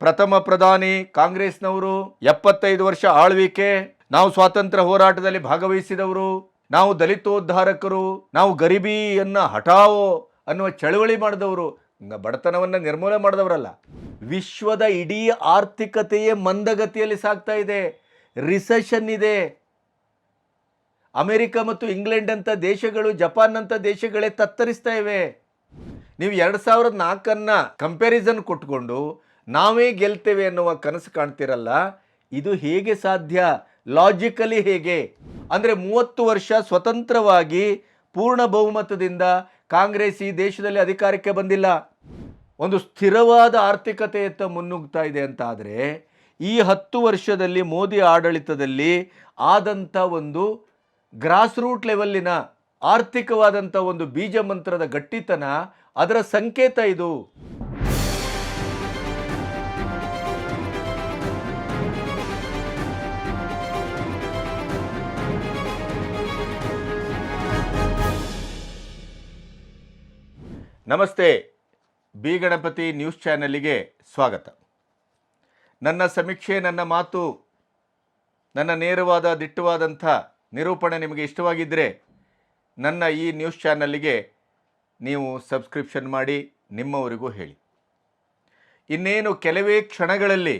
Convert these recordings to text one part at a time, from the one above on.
ಪ್ರಥಮ ಪ್ರಧಾನಿ ಕಾಂಗ್ರೆಸ್ನವರು, 75 ವರ್ಷ ಆಳ್ವಿಕೆ, ನಾವು ಸ್ವಾತಂತ್ರ್ಯ ಹೋರಾಟದಲ್ಲಿ ಭಾಗವಹಿಸಿದವರು, ನಾವು ದಲಿತೋದ್ಧಾರಕರು, ನಾವು ಗರಿಬಿಯನ್ನ ಹಠಾವೋ ಅನ್ನುವ ಚಳವಳಿ ಮಾಡಿದವರು, ಬಡತನವನ್ನು ನಿರ್ಮೂಲನೆ ಮಾಡಿದವರಲ್ಲ. ವಿಶ್ವದ ಇಡೀ ಆರ್ಥಿಕತೆಯೇ ಮಂದಗತಿಯಲ್ಲಿ ಸಾಗ್ತಾ ಇದೆ, ರಿಸೆಷನ್ ಇದೆ. ಅಮೆರಿಕ ಮತ್ತು ಇಂಗ್ಲೆಂಡ್ ಅಂತ ದೇಶಗಳು, ಜಪಾನ್ ಅಂತ ದೇಶಗಳೇ ತತ್ತರಿಸ್ತಾ ಇವೆ. ನೀವು 2004 ಕಂಪ್ಯಾರಿಸನ್ ಕೊಟ್ಕೊಂಡು ನಾವೇ ಗೆಲ್ತೇವೆ ಅನ್ನುವ ಕನಸು ಕಾಣ್ತಿರಲ್ಲ, ಇದು ಹೇಗೆ ಸಾಧ್ಯ? ಲಾಜಿಕಲಿ ಹೇಗೆ? ಅಂದರೆ 30 ವರ್ಷ ಸ್ವತಂತ್ರವಾಗಿ ಪೂರ್ಣ ಬಹುಮತದಿಂದ ಕಾಂಗ್ರೆಸ್ ಈ ದೇಶದಲ್ಲಿ ಅಧಿಕಾರಕ್ಕೆ ಬಂದಿಲ್ಲ, ಒಂದು ಸ್ಥಿರವಾದ ಆರ್ಥಿಕತೆಯತ್ತ ಮುನ್ನುಗ್ತಾ ಇದೆ ಅಂತ ಆದರೆ, ಈ 10 ವರ್ಷದಲ್ಲಿ ಮೋದಿ ಆಡಳಿತದಲ್ಲಿ ಆದಂಥ ಒಂದು ಗ್ರಾಸ್ ರೂಟ್ ಲೆವೆಲ್ಲಿನ ಆರ್ಥಿಕವಾದಂಥ ಒಂದು ಬೀಜ ಮಂತ್ರದ ಗಟ್ಟಿತನ, ಅದರ ಸಂಕೇತ ಇದು. ನಮಸ್ತೆ, ಬಿ ಗಣಪತಿ ನ್ಯೂಸ್ ಚಾನೆಲ್ಗೆ ಸ್ವಾಗತ. ನನ್ನ ಸಮೀಕ್ಷೆ, ನನ್ನ ಮಾತು, ನನ್ನ ನೇರವಾದ ದಿಟ್ಟವಾದಂಥ ನಿರೂಪಣೆ ನಿಮಗೆ ಇಷ್ಟವಾಗಿದ್ದರೆ ನನ್ನ ಈ ನ್ಯೂಸ್ ಚಾನಲ್ಗೆ ನೀವು ಸಬ್ಸ್ಕ್ರಿಪ್ಷನ್ ಮಾಡಿ, ನಿಮ್ಮವರಿಗೂ ಹೇಳಿ. ಇನ್ನೇನು ಕೆಲವೇ ಕ್ಷಣಗಳಲ್ಲಿ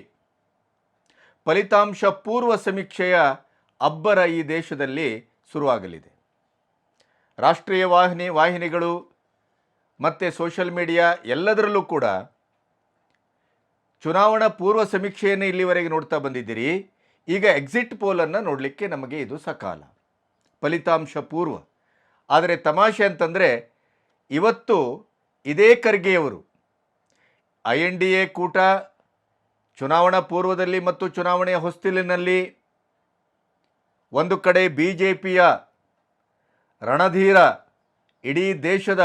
ಫಲಿತಾಂಶ ಪೂರ್ವ ಸಮೀಕ್ಷೆಯ ಅಬ್ಬರ ಈ ದೇಶದಲ್ಲಿ ಶುರುವಾಗಲಿದೆ. ರಾಷ್ಟ್ರೀಯ ವಾಹಿನಿಗಳು ಮತ್ತು ಸೋಷಿಯಲ್ ಮೀಡಿಯಾ ಎಲ್ಲದರಲ್ಲೂ ಕೂಡ ಚುನಾವಣಾ ಪೂರ್ವ ಸಮೀಕ್ಷೆಯನ್ನು ಇಲ್ಲಿವರೆಗೆ ನೋಡ್ತಾ ಬಂದಿದ್ದೀರಿ. ಈಗ ಎಕ್ಸಿಟ್ ಪೋಲನ್ನು ನೋಡಲಿಕ್ಕೆ ನಮಗೆ ಇದು ಸಕಾಲ, ಫಲಿತಾಂಶ ಪೂರ್ವ. ಆದರೆ ತಮಾಷೆ ಅಂತಂದರೆ, ಇವತ್ತು ಇದೇ ಖರ್ಗೆಯವರು INDA ಕೂಟ ಚುನಾವಣಾ ಪೂರ್ವದಲ್ಲಿ ಮತ್ತು ಚುನಾವಣೆಯ ಹೊಸ್ತಿಲಿನಲ್ಲಿ ಒಂದು ಕಡೆ BJPಯ ರಣಧೀರ, ಇಡೀ ದೇಶದ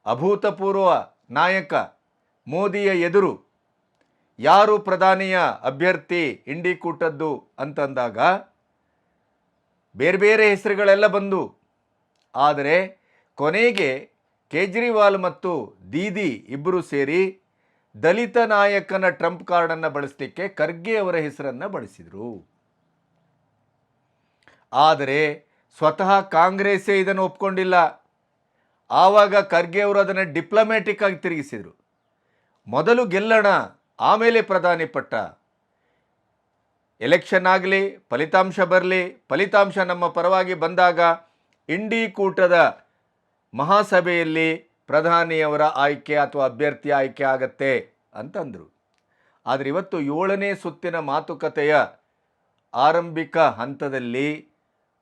ಅಭೂತಪೂರ್ವ ನಾಯಕ ಮೋದಿಯ ಎದುರು ಯಾರು ಪ್ರಧಾನಿಯ ಅಭ್ಯರ್ಥಿ ಇಂಡಿ ಕೂಟದ್ದು ಅಂತಂದಾಗ ಬೇರೆ ಬೇರೆ ಹೆಸರುಗಳೆಲ್ಲ ಬಂದು, ಆದರೆ ಕೊನೆಗೆ ಕೇಜ್ರಿವಾಲ್ ಮತ್ತು ದೀದಿ ಇಬ್ಬರು ಸೇರಿ ದಲಿತ ನಾಯಕನ ಟ್ರಂಪ್ ಕಾರ್ಡನ್ನು ಬಳಸಲಿಕ್ಕೆ ಖರ್ಗೆ ಅವರ ಹೆಸರನ್ನು ಬಳಸಿದರು. ಆದರೆ ಸ್ವತಃ ಕಾಂಗ್ರೆಸ್ಸೇ ಇದನ್ನು ಒಪ್ಕೊಂಡಿಲ್ಲ. ಆವಾಗ ಖರ್ಗೆ ಅವರು ಅದನ್ನು ಡಿಪ್ಲೊಮ್ಯಾಟಿಕ್ ಆಗಿ ತಿರುಗಿಸಿದರು. ಮೊದಲು ಗೆಲ್ಲೋಣ, ಆಮೇಲೆ ಪ್ರಧಾನಿ ಪಟ್ಟ. ಎಲೆಕ್ಷನ್ ಆಗಲಿ, ಫಲಿತಾಂಶ ಬರಲಿ, ಫಲಿತಾಂಶ ನಮ್ಮ ಪರವಾಗಿ ಬಂದಾಗ ಇಂಡಿ ಕೂಟದ ಮಹಾಸಭೆಯಲ್ಲಿ ಪ್ರಧಾನಿಯವರ ಆಯ್ಕೆ ಅಥವಾ ಅಭ್ಯರ್ಥಿ ಆಯ್ಕೆ ಆಗತ್ತೆ ಅಂತಂದರು. ಆದರೆ ಇವತ್ತು 7ನೇ ಸುತ್ತಿನ ಮಾತುಕತೆಯ ಆರಂಭಿಕ ಹಂತದಲ್ಲಿ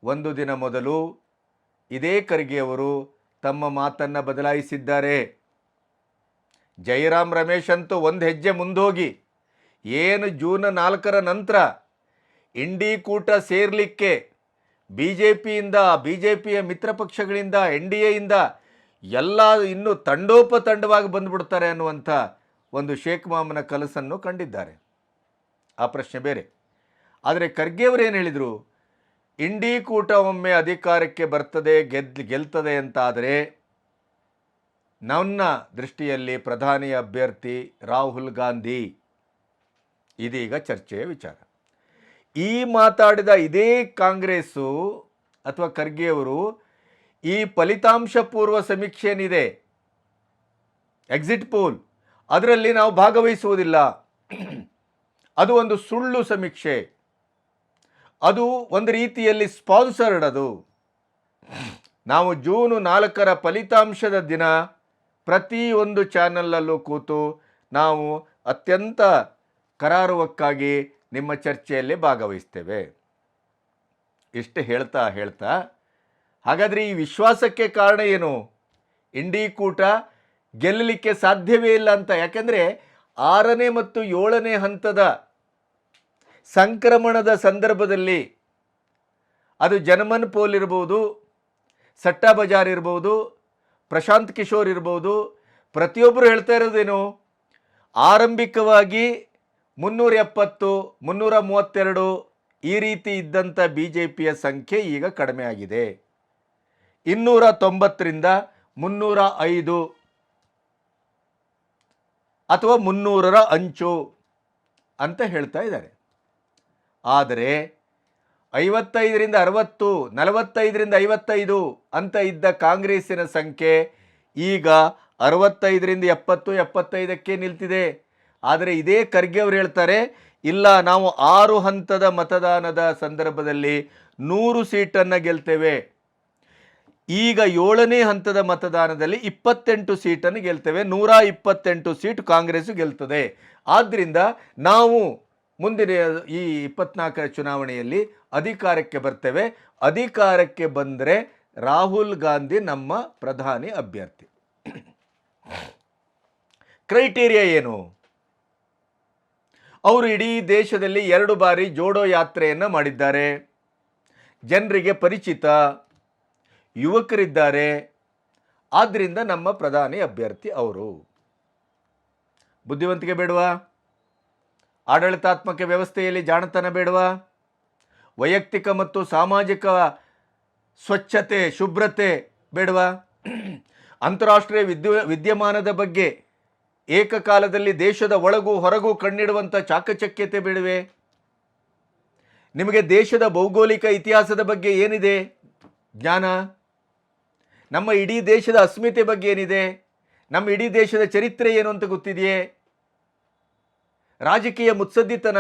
ಒಂದು ದಿನ ಮೊದಲು ಇದೇ ಖರ್ಗೆಯವರು ತಮ್ಮ ಮಾತನ್ನು ಬದಲಾಯಿಸಿದ್ದಾರೆ. ಜೈರಾಮ್ ರಮೇಶ್ ಅಂತೂ ಒಂದು ಹೆಜ್ಜೆ ಮುಂದೋಗಿ, ಏನು ಜೂನ್ 4 ನಂತರ ಇಂಡಿ ಕೂಟ ಸೇರಲಿಕ್ಕೆ BJPಯ ಮಿತ್ರ ಪಕ್ಷಗಳಿಂದ, NDAಯಿಂದ ಎಲ್ಲ ಇನ್ನೂ ತಂಡೋಪತಂಡವಾಗಿ ಬಂದುಬಿಡ್ತಾರೆ ಅನ್ನುವಂಥ ಒಂದು ಶೇಖ್ ಮಾಮನ ಕನಸನ್ನು ಕಂಡಿದ್ದಾರೆ. ಆ ಪ್ರಶ್ನೆ ಬೇರೆ. ಆದರೆ ಖರ್ಗೆಯವರು ಏನು ಹೇಳಿದರು? ಇಂಡಿ ಕೂಟ ಒಮ್ಮೆ ಅಧಿಕಾರಕ್ಕೆ ಬರ್ತದೆ, ಗೆಲ್ತದೆ ಅಂತಾದರೆ ನನ್ನ ದೃಷ್ಟಿಯಲ್ಲಿ ಪ್ರಧಾನಿ ಅಭ್ಯರ್ಥಿ ರಾಹುಲ್ ಗಾಂಧಿ ಇದೀಗ ಚರ್ಚೆಯ ವಿಚಾರ. ಈ ಮಾತಾಡಿದ ಇದೇ ಕಾಂಗ್ರೆಸ್ಸು ಅಥವಾ ಖರ್ಗೆಯವರು ಈ ಫಲಿತಾಂಶ ಪೂರ್ವ ಸಮೀಕ್ಷೆ ಏನಿದೆ, ಎಕ್ಸಿಟ್ ಪೋಲ್, ಅದರಲ್ಲಿ ನಾವು ಭಾಗವಹಿಸುವುದಿಲ್ಲ, ಅದು ಒಂದು ಸುಳ್ಳು ಸಮೀಕ್ಷೆ, ಅದು ಒಂದು ರೀತಿಯಲ್ಲಿ ಸ್ಪಾನ್ಸರ್ಡ್. ಅದು ನಾವು ಜೂನ್ 4 ಫಲಿತಾಂಶದ ದಿನ ಪ್ರತಿಯೊಂದು ಚಾನಲಲ್ಲೂ ಕೂತು ನಾವು ಅತ್ಯಂತ ಕರಾರುವಕ್ಕಾಗಿ ನಿಮ್ಮ ಚರ್ಚೆಯಲ್ಲಿ ಭಾಗವಹಿಸ್ತೇವೆ. ಇಷ್ಟು ಹೇಳ್ತಾ ಹಾಗಾದರೆ ಈ ವಿಶ್ವಾಸಕ್ಕೆ ಕಾರಣ ಏನು? ಇಂಡಿ ಕೂಟ ಗೆಲ್ಲಲಿಕ್ಕೆ ಸಾಧ್ಯವೇ ಇಲ್ಲ ಅಂತ. ಯಾಕೆಂದರೆ 6ನೇ ಮತ್ತು 7ನೇ ಹಂತದ ಸಂಕ್ರಮಣದ ಸಂದರ್ಭದಲ್ಲಿ ಅದು ಜನಮನ್ ಪೋಲ್ ಇರ್ಬೋದು, ಸಟ್ಟಾ ಬಜಾರ್ ಇರ್ಬೋದು, ಪ್ರಶಾಂತ್ ಕಿಶೋರ್ ಇರ್ಬೋದು, ಪ್ರತಿಯೊಬ್ಬರು ಹೇಳ್ತಾ ಇರೋದೇನು? ಆರಂಭಿಕವಾಗಿ 370, 332 ಈ ರೀತಿ ಇದ್ದಂಥ BJPಯ ಸಂಖ್ಯೆ ಈಗ ಕಡಿಮೆ ಆಗಿದೆ. 290ರಿಂದ 305 ಅಥವಾ 300ರ ಅಂಚು. ಅಂತ ಹೇಳ್ತಾ ಇದ್ದಾರೆ. ಆದರೆ 55ರಿಂದ 60, 45ರಿಂದ 55 ಅಂತ ಇದ್ದ ಕಾಂಗ್ರೆಸ್ಸಿನ ಸಂಖ್ಯೆ ಈಗ 65ರಿಂದ 70, 75ಕ್ಕೆ ನಿಲ್ತಿದೆ. ಆದರೆ ಇದೇ ಖರ್ಗೆ ಅವರು ಹೇಳ್ತಾರೆ, ಇಲ್ಲ ನಾವು 6 ಹಂತದ ಮತದಾನದ ಸಂದರ್ಭದಲ್ಲಿ 100 ಸೀಟನ್ನು ಗೆಲ್ತೇವೆ. ಈಗ 7ನೇ ಹಂತದ ಮತದಾನದಲ್ಲಿ 28 ಸೀಟನ್ನು ಗೆಲ್ತೇವೆ. 128 ಸೀಟ್ ಕಾಂಗ್ರೆಸ್ ಗೆಲ್ತದೆ. ಆದ್ದರಿಂದ ನಾವು ಮುಂದಿನ ಈ 24ರ ಚುನಾವಣೆಯಲ್ಲಿ ಅಧಿಕಾರಕ್ಕೆ ಬರ್ತೇವೆ. ಅಧಿಕಾರಕ್ಕೆ ಬಂದರೆ ರಾಹುಲ್ ಗಾಂಧಿ ನಮ್ಮ ಪ್ರಧಾನಿ ಅಭ್ಯರ್ಥಿ. ಕ್ರೈಟೀರಿಯಾ ಏನು? ಅವರು ಇಡೀ ದೇಶದಲ್ಲಿ 2 ಬಾರಿ ಜೋಡೋ ಯಾತ್ರೆಯನ್ನು ಮಾಡಿದ್ದಾರೆ. ಜನರಿಗೆ ಪರಿಚಿತ, ಯುವಕರಿದ್ದಾರೆ. ಆದ್ದರಿಂದ ನಮ್ಮ ಪ್ರಧಾನಿ ಅಭ್ಯರ್ಥಿ ಅವರು. ಬುದ್ಧಿವಂತಿಕೆ ಬೇಡವಾ? ಆಡಳಿತಾತ್ಮಕ ವ್ಯವಸ್ಥೆಯಲ್ಲಿ ಜಾಣತನ ಬೇಡವಾ? ವೈಯಕ್ತಿಕ ಮತ್ತು ಸಾಮಾಜಿಕ ಸ್ವಚ್ಛತೆ, ಶುಭ್ರತೆ ಬೇಡವಾ? ಅಂತಾರಾಷ್ಟ್ರೀಯ ವಿದ್ಯಮಾನದ ಬಗ್ಗೆ ಏಕಕಾಲದಲ್ಲಿ ದೇಶದ ಒಳಗೂ ಹೊರಗೂ ಕಣ್ಣಿಡುವಂಥ ಚಾಕಚಕ್ಯತೆ ಬೇಡವೇ? ನಿಮಗೆ ದೇಶದ ಭೌಗೋಳಿಕ ಇತಿಹಾಸದ ಬಗ್ಗೆ ಏನಿದೆ ಜ್ಞಾನ? ನಮ್ಮ ಇಡೀ ದೇಶದ ಅಸ್ಮಿತೆ ಬಗ್ಗೆ ಏನಿದೆ? ನಮ್ಮ ಇಡೀ ದೇಶದ ಚರಿತ್ರೆ ಏನು ಅಂತ ಗೊತ್ತಿದೆಯೇ? ರಾಜಕೀಯ ಮುತ್ಸದ್ದಿತನ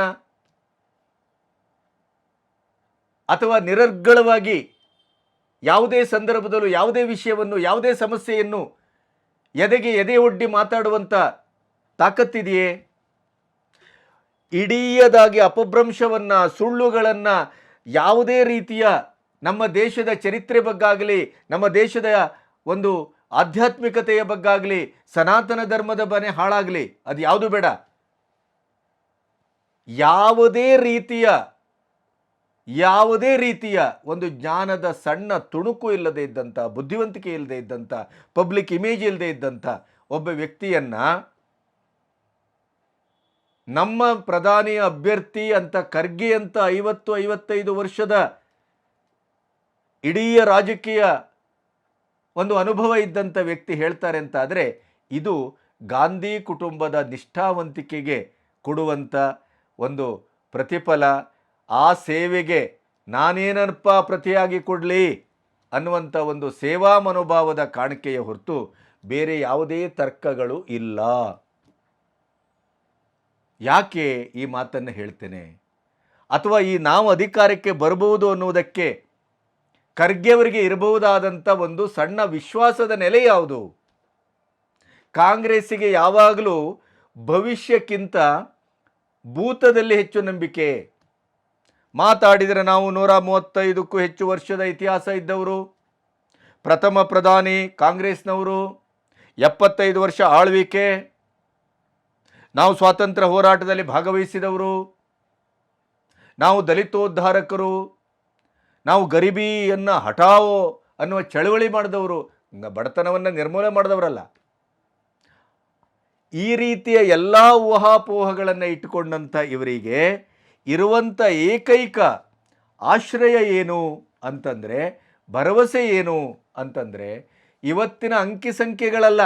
ಅಥವಾ ನಿರರ್ಗಳವಾಗಿ ಯಾವುದೇ ಸಂದರ್ಭದಲ್ಲೂ ಯಾವುದೇ ವಿಷಯವನ್ನು, ಯಾವುದೇ ಸಮಸ್ಯೆಯನ್ನು ಎದೆಗೆ ಎದೆ ಒಡ್ಡಿ ಮಾತಾಡುವಂಥ ತಾಕತ್ತಿದೆಯೇ? ಇಡೀಯದಾಗಿ ಅಪಭ್ರಂಶವನ್ನು, ಸುಳ್ಳುಗಳನ್ನು, ಯಾವುದೇ ರೀತಿಯ ನಮ್ಮ ದೇಶದ ಚರಿತ್ರೆ ಬಗ್ಗಾಗಲಿ, ನಮ್ಮ ದೇಶದ ಒಂದು ಆಧ್ಯಾತ್ಮಿಕತೆಯ ಬಗ್ಗಾಗಲಿ, ಸನಾತನ ಧರ್ಮದ ಬನೆ ಹಾಳಾಗಲಿ, ಅದು ಯಾವುದು ಬೇಡ. ಯಾವುದೇ ರೀತಿಯ ಒಂದು ಜ್ಞಾನದ ಸಣ್ಣ ತುಣುಕು ಇಲ್ಲದೆ ಇದ್ದಂಥ, ಬುದ್ಧಿವಂತಿಕೆ ಇಲ್ಲದೆ ಇದ್ದಂಥ, ಪಬ್ಲಿಕ್ ಇಮೇಜ್ ಇಲ್ಲದೆ ಇದ್ದಂಥ ಒಬ್ಬ ವ್ಯಕ್ತಿಯನ್ನು ನಮ್ಮ ಪ್ರಧಾನಿ ಅಭ್ಯರ್ಥಿ ಅಂತ ಖರ್ಗೆ ಅಂತ 50-55 ವರ್ಷದ ಇಡೀ ರಾಜಕೀಯ ಒಂದು ಅನುಭವ ಇದ್ದಂಥ ವ್ಯಕ್ತಿ ಹೇಳ್ತಾರೆ ಅಂತ ಆದರೆ, ಇದು ಗಾಂಧಿ ಕುಟುಂಬದ ನಿಷ್ಠಾವಂತಿಕೆಗೆ ಕೊಡುವಂಥ ಒಂದು ಪ್ರತಿಫಲ. ಆ ಸೇವೆಗೆ ನಾನೇನಪ್ಪ ಪ್ರತಿಯಾಗಿ ಕೊಡಲಿ ಅನ್ನುವಂಥ ಒಂದು ಸೇವಾ ಮನೋಭಾವದ ಕಾಣಿಕೆಯ ಹೊರತು ಬೇರೆ ಯಾವುದೇ ತರ್ಕಗಳು ಇಲ್ಲ. ಯಾಕೆ ಈ ಮಾತನ್ನು ಹೇಳ್ತೇನೆ? ಅಥವಾ ಈ ನಾವು ಅಧಿಕಾರಕ್ಕೆ ಬರಬಹುದು ಅನ್ನುವುದಕ್ಕೆ ಖರ್ಗೆ ಅವರಿಗೆ ಇರಬಹುದಾದಂಥ ಒಂದು ಸಣ್ಣ ವಿಶ್ವಾಸದ ನೆಲೆ ಯಾವುದು? ಕಾಂಗ್ರೆಸ್ಸಿಗೆ ಯಾವಾಗಲೂ ಭವಿಷ್ಯಕ್ಕಿಂತ ಭೂತದಲ್ಲಿ ಹೆಚ್ಚು ನಂಬಿಕೆ. ಮಾತಾಡಿದರೆ ನಾವು 135ಕ್ಕೂ ಹೆಚ್ಚು ವರ್ಷದ ಇತಿಹಾಸ ಇದ್ದವರು, ಪ್ರಥಮ ಪ್ರಧಾನಿ ಕಾಂಗ್ರೆಸ್ನವರು, 75 ವರ್ಷ ಆಳ್ವಿಕೆ, ನಾವು ಸ್ವಾತಂತ್ರ್ಯ ಹೋರಾಟದಲ್ಲಿ ಭಾಗವಹಿಸಿದವರು, ನಾವು ದಲಿತೋದ್ಧಾರಕರು, ನಾವು ಗರೀಬಿಯನ್ನು ಹಠಾವೋ ಅನ್ನುವ ಚಳವಳಿ ಮಾಡಿದವರು, ಬಡತನವನ್ನು ನಿರ್ಮೂಲನೆ ಮಾಡಿದವರಲ್ಲ. ಈ ರೀತಿಯ ಎಲ್ಲ ಊಹಾಪೋಹಗಳನ್ನು ಇಟ್ಟುಕೊಂಡಂಥ ಇವರಿಗೆ ಇರುವಂಥ ಏಕೈಕ ಆಶ್ರಯ ಏನು ಅಂತಂದರೆ, ಭರವಸೆ ಏನು ಅಂತಂದರೆ, ಇವತ್ತಿನ ಅಂಕಿ ಸಂಖ್ಯೆಗಳಲ್ಲ.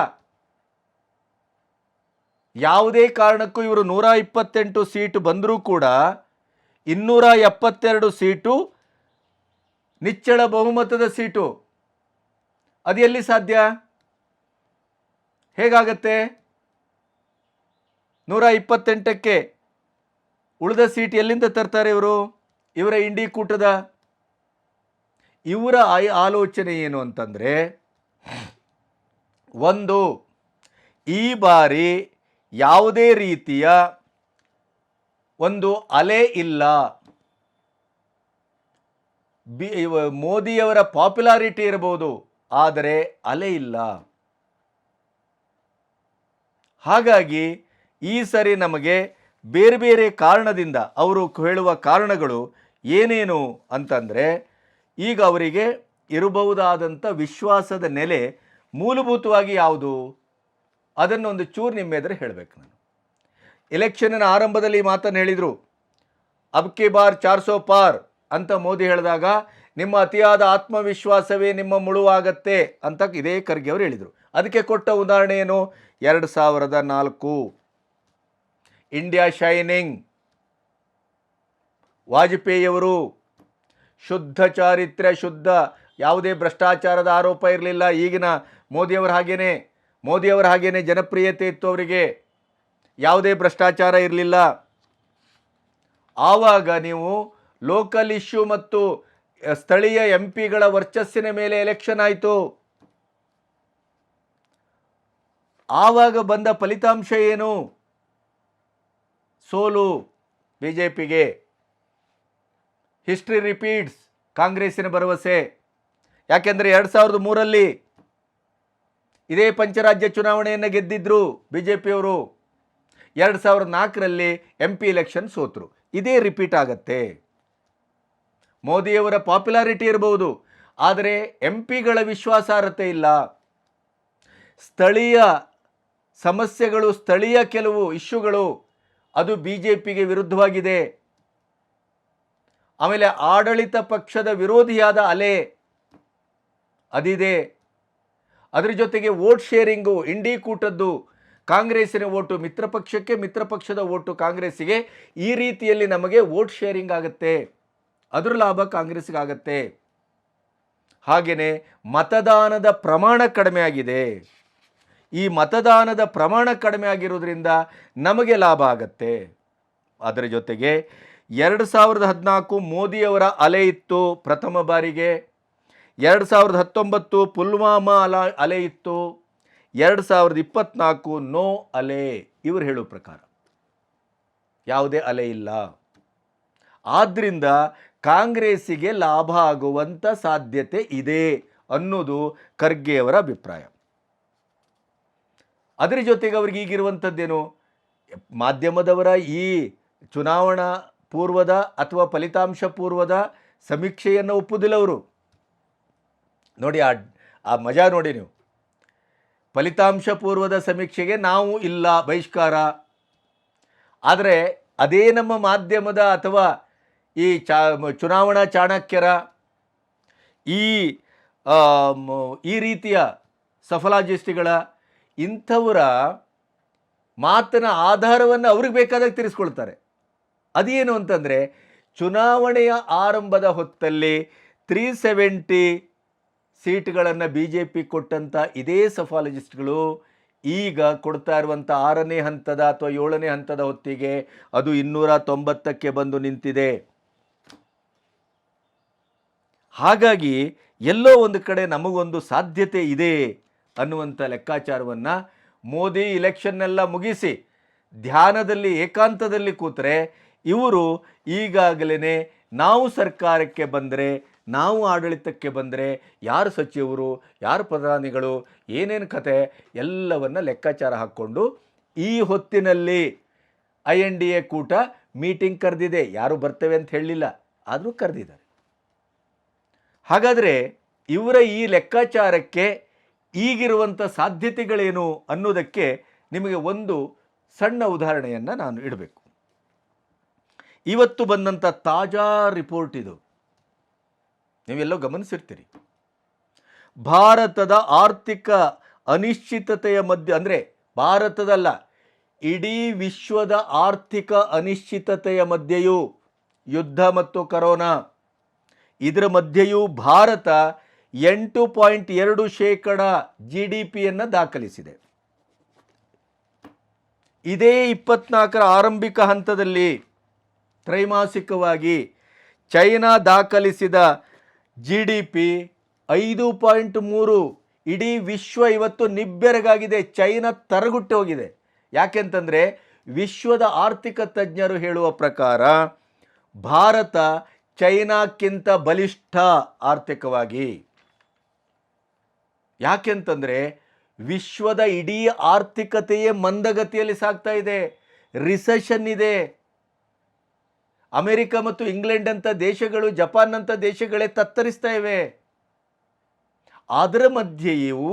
ಯಾವುದೇ ಕಾರಣಕ್ಕೂ ಇವರು 128 ಸೀಟು ಬಂದರೂ ಕೂಡ 272 ಸೀಟು ನಿಚ್ಚಳ ಬಹುಮತದ ಸೀಟು. ಅದು ಎಲ್ಲಿ ಸಾಧ್ಯ? ಹೇಗಾಗತ್ತೆ? 128ಕ್ಕೆ ಉಳಿದ ಸೀಟ್ ಎಲ್ಲಿಂದ ತರ್ತಾರೆ ಇವರು? ಇವರ ಇಂಡಿ ಕೂಟದ ಇವರ ಆಲೋಚನೆ ಏನು ಅಂತಂದರೆ, ಒಂದು, ಈ ಬಾರಿ ಯಾವುದೇ ರೀತಿಯ ಒಂದು ಅಲೆ ಇಲ್ಲ. ಮೋದಿಯವರ ಪಾಪ್ಯುಲಾರಿಟಿ ಇರಬಹುದು, ಆದರೆ ಅಲೆ ಇಲ್ಲ. ಹಾಗಾಗಿ ಈ ಸರಿ ನಮಗೆ ಬೇರೆ ಬೇರೆ ಕಾರಣದಿಂದ, ಅವರು ಹೇಳುವ ಕಾರಣಗಳು ಏನೇನು ಅಂತಂದರೆ, ಈಗ ಅವರಿಗೆ ಇರಬಹುದಾದಂಥ ವಿಶ್ವಾಸದ ನೆಲೆ ಮೂಲಭೂತವಾಗಿ ಯಾವುದು ಅದನ್ನೊಂದು ಚೂರು ನಿಮ್ಮ ಎದುರು ಹೇಳಬೇಕು. ನಾನು ಎಲೆಕ್ಷನ್ನಿನ ಆರಂಭದಲ್ಲಿ ಮಾತನ್ನು ಹೇಳಿದರು, ಅಬ್ಕಿ ಬಾರ್ 400 ಪಾರ್ ಅಂತ ಮೋದಿ ಹೇಳಿದಾಗ ನಿಮ್ಮ ಅತಿಯಾದ ಆತ್ಮವಿಶ್ವಾಸವೇ ನಿಮ್ಮ ಮುಳುವಾಗತ್ತೆ ಅಂತ ಇದೇ ಖರ್ಗೆ ಅವರು ಹೇಳಿದರು. ಅದಕ್ಕೆ ಕೊಟ್ಟ ಉದಾಹರಣೆ ಏನು? 2004 ಇಂಡಿಯಾ ಶೈನಿಂಗ್ ವಾಜಪೇಯಿಯವರು ಶುದ್ಧ ಚಾರಿತ್ರ್ಯ, ಶುದ್ಧ, ಯಾವುದೇ ಭ್ರಷ್ಟಾಚಾರದ ಆರೋಪ ಇರಲಿಲ್ಲ. ಈಗಿನ ಮೋದಿಯವರ ಹಾಗೇನೆ ಜನಪ್ರಿಯತೆ ಇತ್ತು ಅವರಿಗೆ, ಯಾವುದೇ ಭ್ರಷ್ಟಾಚಾರ ಇರಲಿಲ್ಲ. ಆವಾಗ ನೀವು ಲೋಕಲ್ ಇಶ್ಯೂ ಮತ್ತು ಸ್ಥಳೀಯ MP ಗಳ ವರ್ಚಸ್ಸಿನ ಮೇಲೆ ಎಲೆಕ್ಷನ್ ಆಯಿತು. ಆವಾಗ ಬಂದ ಫಲಿತಾಂಶ ಏನು? ಸೋಲು BJPಗೆ. ಹಿಸ್ಟ್ರಿ ರಿಪೀಟ್ಸ್, ಕಾಂಗ್ರೆಸ್ಸಿನ ಭರವಸೆ. ಯಾಕೆಂದರೆ 2003ರಲ್ಲಿ ಇದೇ ಪಂಚರಾಜ್ಯ ಚುನಾವಣೆಯನ್ನು ಗೆದ್ದಿದ್ರು BJPಯವರು. 2004ರಲ್ಲಿ MP ಎಲೆಕ್ಷನ್ ಸೋತರು. ಇದೇ ರಿಪೀಟ್ ಆಗತ್ತೆ. ಮೋದಿಯವರ ಪಾಪ್ಯುಲಾರಿಟಿ ಇರಬಹುದು, ಆದರೆ MP ಗಳ ವಿಶ್ವಾಸಾರ್ಹತೆ ಇಲ್ಲ. ಸ್ಥಳೀಯ ಸಮಸ್ಯೆಗಳು, ಸ್ಥಳೀಯ ಕೆಲವು ಇಶ್ಯೂಗಳು, ಅದು BJPಗೆ ವಿರುದ್ಧವಾಗಿದೆ. ಆಮೇಲೆ ಆಡಳಿತ ಪಕ್ಷದ ವಿರೋಧಿಯಾದ ಅಲೆ ಅದಿದೆ. ಅದರ ಜೊತೆಗೆ ವೋಟ್ ಶೇರಿಂಗು, ಇಂಡಿ ಕೂಟದ್ದು, ಕಾಂಗ್ರೆಸ್ಸಿನ ಓಟು ಮಿತ್ರ ಪಕ್ಷಕ್ಕೆ, ಮಿತ್ರ ಪಕ್ಷದ ಓಟು ಕಾಂಗ್ರೆಸ್ಸಿಗೆ, ಈ ರೀತಿಯಲ್ಲಿ ನಮಗೆ ವೋಟ್ ಶೇರಿಂಗ್ ಆಗುತ್ತೆ. ಅದರ ಲಾಭ ಕಾಂಗ್ರೆಸ್ಸಿಗಾಗತ್ತೆ. ಹಾಗೆಯೇ ಮತದಾನದ ಪ್ರಮಾಣ ಕಡಿಮೆ ಆಗಿದೆ. ಈ ಮತದಾನದ ಪ್ರಮಾಣ ಕಡಿಮೆ ಆಗಿರೋದ್ರಿಂದ ನಮಗೆ ಲಾಭ ಆಗತ್ತೆ. ಅದರ ಜೊತೆಗೆ 2014 ಮೋದಿಯವರ ಅಲೆ ಇತ್ತು ಪ್ರಥಮ ಬಾರಿಗೆ. 2019 ಪುಲ್ವಾಮಾ ಅಲೆ ಇತ್ತು. 2024 ನೋ ಅಲೆ. ಇವರು ಹೇಳೋ ಪ್ರಕಾರ ಯಾವುದೇ ಅಲೆ ಇಲ್ಲ. ಆದ್ದರಿಂದ ಕಾಂಗ್ರೆಸ್ಸಿಗೆ ಲಾಭ ಆಗುವಂಥ ಸಾಧ್ಯತೆ ಇದೆ ಅನ್ನೋದು ಖರ್ಗೆಯವರ ಅಭಿಪ್ರಾಯ. ಅದರ ಜೊತೆಗೆ ಅವ್ರಿಗೆ ಈಗಿರುವಂಥದ್ದೇನು, ಮಾಧ್ಯಮದವರ ಈ ಚುನಾವಣಾ ಪೂರ್ವದ ಅಥವಾ ಫಲಿತಾಂಶ ಪೂರ್ವದ ಸಮೀಕ್ಷೆಯನ್ನು ಒಪ್ಪುವುದಿಲ್ಲ ಅವರು. ನೋಡಿ ಆ ಮಜಾ ನೋಡಿ ನೀವು. ಫಲಿತಾಂಶ ಪೂರ್ವದ ಸಮೀಕ್ಷೆಗೆ ನಾವು ಇಲ್ಲ, ಬಹಿಷ್ಕಾರ. ಆದರೆ ಅದೇ ನಮ್ಮ ಮಾಧ್ಯಮದ ಅಥವಾ ಈ ಚುನಾವಣಾ ಚಾಣಕ್ಯರ ಈ ರೀತಿಯ ಸಫಲಾಜಿಸ್ಟ್ಗಳ ಇಂಥವರ ಮಾತಿನ ಆಧಾರವನ್ನು ಅವ್ರಿಗೆ ಬೇಕಾದಾಗ ತಿರ್ಸ್ಕೊಳ್ತಾರೆ. ಅದೇನು ಅಂತಂದರೆ, ಚುನಾವಣೆಯ ಆರಂಭದ ಹೊತ್ತಲ್ಲಿ 370 ಸೀಟ್ಗಳನ್ನು BJP ಕೊಟ್ಟಂಥ ಇದೇ ಸಫಾಲಜಿಸ್ಟ್ಗಳು ಈಗ ಕೊಡ್ತಾ ಇರುವಂಥ 6ನೇ ಹಂತದ ಅಥವಾ 7ನೇ ಹಂತದ ಹೊತ್ತಿಗೆ ಅದು 290ಕ್ಕೆ ಬಂದು ನಿಂತಿದೆ. ಹಾಗಾಗಿ ಎಲ್ಲೋ ಒಂದು ಕಡೆ ನಮಗೊಂದು ಸಾಧ್ಯತೆ ಇದೆ ಅನ್ನುವಂಥ ಲೆಕ್ಕಾಚಾರವನ್ನು ಮೋದಿ ಇಲೆಕ್ಷನ್ನೆಲ್ಲ ಮುಗಿಸಿ ಧ್ಯಾನದಲ್ಲಿ, ಏಕಾಂತದಲ್ಲಿ ಕೂತರೆ ಇವರು ಈಗಾಗಲೇ ನಾವು ಸರ್ಕಾರಕ್ಕೆ ಬಂದರೆ, ನಾವು ಆಡಳಿತಕ್ಕೆ ಬಂದರೆ ಯಾರು ಸಚಿವರು, ಯಾರು ಪ್ರಧಾನಿಗಳು, ಏನೇನು ಕತೆ ಎಲ್ಲವನ್ನು ಲೆಕ್ಕಾಚಾರ ಹಾಕ್ಕೊಂಡು ಈ ಹೊತ್ತಿನಲ್ಲಿ INDA ಕೂಟ ಮೀಟಿಂಗ್ ಕರೆದಿದೆ. ಯಾರು ಬರ್ತೇವೆ ಅಂತ ಹೇಳಲಿಲ್ಲ, ಆದರೂ ಕರೆದಿದ್ದಾರೆ. ಹಾಗಾದರೆ ಇವರ ಈ ಲೆಕ್ಕಾಚಾರಕ್ಕೆ ಈಗಿರುವಂಥ ಸಾಧ್ಯತೆಗಳೇನು ಅನ್ನೋದಕ್ಕೆ ನಿಮಗೆ ಒಂದು ಸಣ್ಣ ಉದಾಹರಣೆಯನ್ನು ನಾನು ಇಡಬೇಕು. ಇವತ್ತು ಬಂದಂಥ ತಾಜಾ ರಿಪೋರ್ಟ್ ಇದು, ನೀವೆಲ್ಲೋ ಗಮನಿಸಿರ್ತೀರಿ. ಭಾರತದ ಆರ್ಥಿಕ ಅನಿಶ್ಚಿತತೆಯ ಮಧ್ಯೆ, ಅಂದರೆ ಭಾರತದಲ್ಲ, ಇಡೀ ವಿಶ್ವದ ಆರ್ಥಿಕ ಅನಿಶ್ಚಿತತೆಯ ಮಧ್ಯೆಯೂ, ಯುದ್ಧ ಮತ್ತು ಕರೋನಾ ಇದರ ಮಧ್ಯೆಯೂ ಭಾರತ 8.2% GDPಯನ್ನು ದಾಖಲಿಸಿದೆ. ಇದೇ 24ರ ಆರಂಭಿಕ ಹಂತದಲ್ಲಿ ತ್ರೈಮಾಸಿಕವಾಗಿ ಚೈನಾ ದಾಖಲಿಸಿದ GDP 5.3. ಇಡೀ ವಿಶ್ವ ಇವತ್ತು ನಿಬ್ಬೆರಗಾಗಿದೆ. ಚೈನಾ ತರಗುಟ್ಟಿ ಹೋಗಿದೆ. ಯಾಕೆಂತಂದರೆ ವಿಶ್ವದ ಆರ್ಥಿಕ ತಜ್ಞರು ಹೇಳುವ ಪ್ರಕಾರ ಭಾರತ ಚೈನಾಕ್ಕಿಂತ ಬಲಿಷ್ಠ ಆರ್ಥಿಕವಾಗಿ. ಯಾಕೆಂತಂದರೆ ವಿಶ್ವದ ಇಡೀ ಆರ್ಥಿಕತೆಯೇ ಮಂದಗತಿಯಲ್ಲಿ ಸಾಗ್ತಾ ಇದೆ, ರಿಸೆಷನ್ ಇದೆ. ಅಮೆರಿಕ ಮತ್ತು ಇಂಗ್ಲೆಂಡ್ ಅಂತ ದೇಶಗಳು, ಜಪಾನ್ ಅಂತ ದೇಶಗಳೇ ತತ್ತರಿಸ್ತಾ ಇವೆ. ಅದರ ಮಧ್ಯೆಯೂ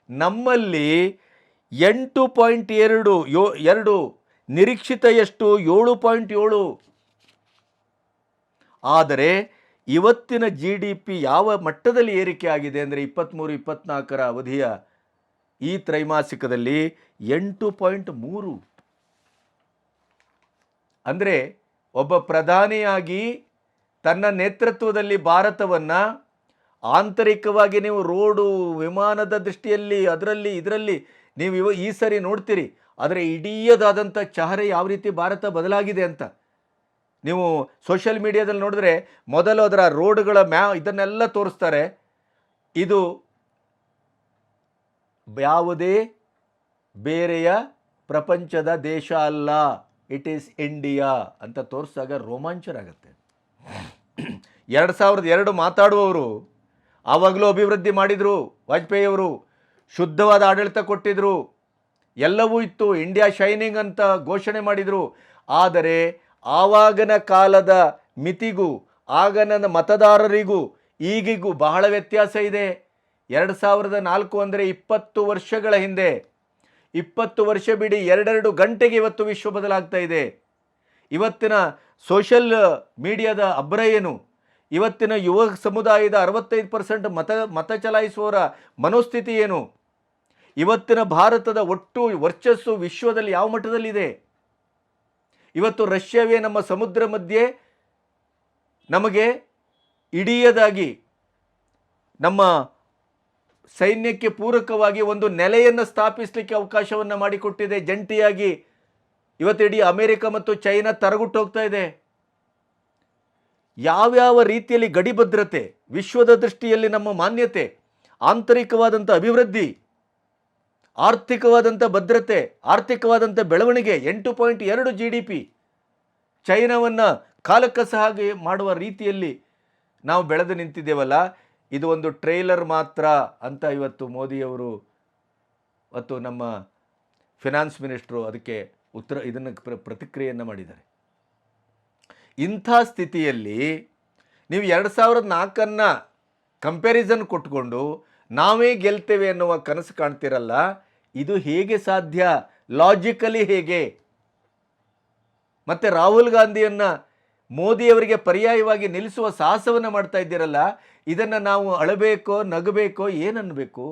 ನಮ್ಮಲ್ಲಿ 8.2 ನಿರೀಕ್ಷಿತ ಎಷ್ಟು 7.7. ಆದರೆ ಇವತ್ತಿನ GDP ಯಾವ ಮಟ್ಟದಲ್ಲಿ ಏರಿಕೆ ಆಗಿದೆ ಅಂದರೆ 23-24ರ ಅವಧಿಯ ಈ ತ್ರೈಮಾಸಿಕದಲ್ಲಿ 8.3. ಅಂದರೆ ಒಬ್ಬ ಪ್ರಧಾನಿಯಾಗಿ ತನ್ನ ನೇತೃತ್ವದಲ್ಲಿ ಭಾರತವನ್ನು ಆಂತರಿಕವಾಗಿ ನೀವು ರೋಡು ವಿಮಾನದ ದೃಷ್ಟಿಯಲ್ಲಿ ಇದರಲ್ಲಿ ನೀವು ಈ ಸರಿ ನೋಡ್ತೀರಿ, ಆದರೆ ಇಡೀದಾದಂಥ ಚಹರೆ ಯಾವ ರೀತಿ ಭಾರತ ಬದಲಾಗಿದೆ ಅಂತ ನೀವು ಸೋಷಿಯಲ್ ಮೀಡಿಯಾದಲ್ಲಿ ನೋಡಿದ್ರೆ ಮೊದಲು ಅದರ ರೋಡ್ಗಳ ಇದನ್ನೆಲ್ಲ ತೋರಿಸ್ತಾರೆ. ಇದು ಯಾವುದೇ ಬೇರೆಯ ಪ್ರಪಂಚದ ದೇಶ ಅಲ್ಲ, ಇಟ್ ಈಸ್ ಇಂಡಿಯಾ ಅಂತ ತೋರಿಸಿದಾಗ ರೋಮಾಂಚನ ಆಗುತ್ತೆ. 2002 ಮಾತಾಡುವವರು ಆವಾಗಲೂ ಅಭಿವೃದ್ಧಿ ಮಾಡಿದರು, ವಾಜಪೇಯಿ ಅವರು ಶುದ್ಧವಾದ ಆಡಳಿತ ಕೊಟ್ಟಿದ್ರು, ಎಲ್ಲವೂ ಇತ್ತು, ಇಂಡಿಯಾ ಶೈನಿಂಗ್ ಅಂತ ಘೋಷಣೆ ಮಾಡಿದರು. ಆದರೆ ಆವಾಗಿನ ಕಾಲದ ಮಿತಿಗೂ ಆಗನ ಮತದಾರರಿಗೂ ಈಗಿಗೂ ಬಹಳ ವ್ಯತ್ಯಾಸ ಇದೆ. 2004 ಅಂದರೆ 20 ವರ್ಷಗಳ ಹಿಂದೆ, 20 ವರ್ಷ ಬಿಡಿ 2 ಗಂಟೆಗೆ ಇವತ್ತು ವಿಶ್ವ ಬದಲಾಗ್ತಾ ಇದೆ. ಇವತ್ತಿನ ಸೋಷಿಯಲ್ ಮೀಡಿಯಾದ ಅಬ್ಬರ ಏನು, ಇವತ್ತಿನ ಯುವ ಸಮುದಾಯದ 65% ಮತ ಚಲಾಯಿಸುವವರ ಮನೋಸ್ಥಿತಿ ಏನು, ಇವತ್ತಿನ ಭಾರತದ ಒಟ್ಟು ವರ್ಚಸ್ಸು ವಿಶ್ವದಲ್ಲಿ ಯಾವ ಮಟ್ಟದಲ್ಲಿದೆ. ಇವತ್ತು ರಷ್ಯಾವೇ ನಮ್ಮ ಸಮುದ್ರ ಮಧ್ಯೆ ನಮಗೆ ಇಡೀದಾಗಿ ನಮ್ಮ ಸೈನ್ಯಕ್ಕೆ ಪೂರಕವಾಗಿ ಒಂದು ನೆಲೆಯನ್ನು ಸ್ಥಾಪಿಸಲಿಕ್ಕೆ ಅವಕಾಶವನ್ನು ಮಾಡಿಕೊಟ್ಟಿದೆ. ಜಂಟಿಯಾಗಿ ಇವತ್ತು ಇಡೀ ಅಮೆರಿಕ ಮತ್ತು ಚೈನಾ ತರಗುಟ್ಟು ಹೋಗ್ತಾ ಇದೆ. ಯಾವ್ಯಾವ ರೀತಿಯಲ್ಲಿ ಗಡಿ ಭದ್ರತೆ, ವಿಶ್ವದ ದೃಷ್ಟಿಯಲ್ಲಿ ನಮ್ಮ ಮಾನ್ಯತೆ, ಆಂತರಿಕವಾದಂಥ ಅಭಿವೃದ್ಧಿ, ಆರ್ಥಿಕವಾದಂಥ ಭದ್ರತೆ, ಆರ್ಥಿಕವಾದಂಥ ಬೆಳವಣಿಗೆ, 8.2 GDP, ಚೈನಾವನ್ನು ಕಾಲಕಸ ಹಾಗೆ ಮಾಡುವ ರೀತಿಯಲ್ಲಿ ನಾವು ಬೆಳೆದು ನಿಂತಿದ್ದೇವಲ್ಲ, ಇದು ಒಂದು ಟ್ರೇಲರ್ ಮಾತ್ರ ಅಂತ ಇವತ್ತು ಮೋದಿಯವರು ಮತ್ತು ನಮ್ಮ ಫಿನಾನ್ಸ್ ಮಿನಿಸ್ಟ್ರು ಅದಕ್ಕೆ ಇದನ್ನು ಪ್ರತಿಕ್ರಿಯೆಯನ್ನು ಮಾಡಿದ್ದಾರೆ. ಇಂಥ ಸ್ಥಿತಿಯಲ್ಲಿ ನೀವು 2004 ಕಂಪ್ಯಾರಿಸನ್ ಕೊಟ್ಕೊಂಡು ನಾವೇ ಗೆಲ್ತೇವೆ ಅನ್ನುವ ಕನಸು ಕಾಣ್ತಿರಲ್ಲ, ಇದು ಹೇಗೆ ಸಾಧ್ಯ, ಲಾಜಿಕಲಿ ಹೇಗೆ? ಮತ್ತು ರಾಹುಲ್ ಗಾಂಧಿಯನ್ನು ಮೋದಿಯವರಿಗೆ ಪರ್ಯಾಯವಾಗಿ ನಿಲ್ಲಿಸುವ ಸಾಹಸವನ್ನು ಮಾಡ್ತಾ ಇದ್ದೀರಲ್ಲ, ಇದನ್ನು ನಾವು ಅಳಬೇಕೋ ನಗಬೇಕೋ ಏನನ್ನಬೇಕು?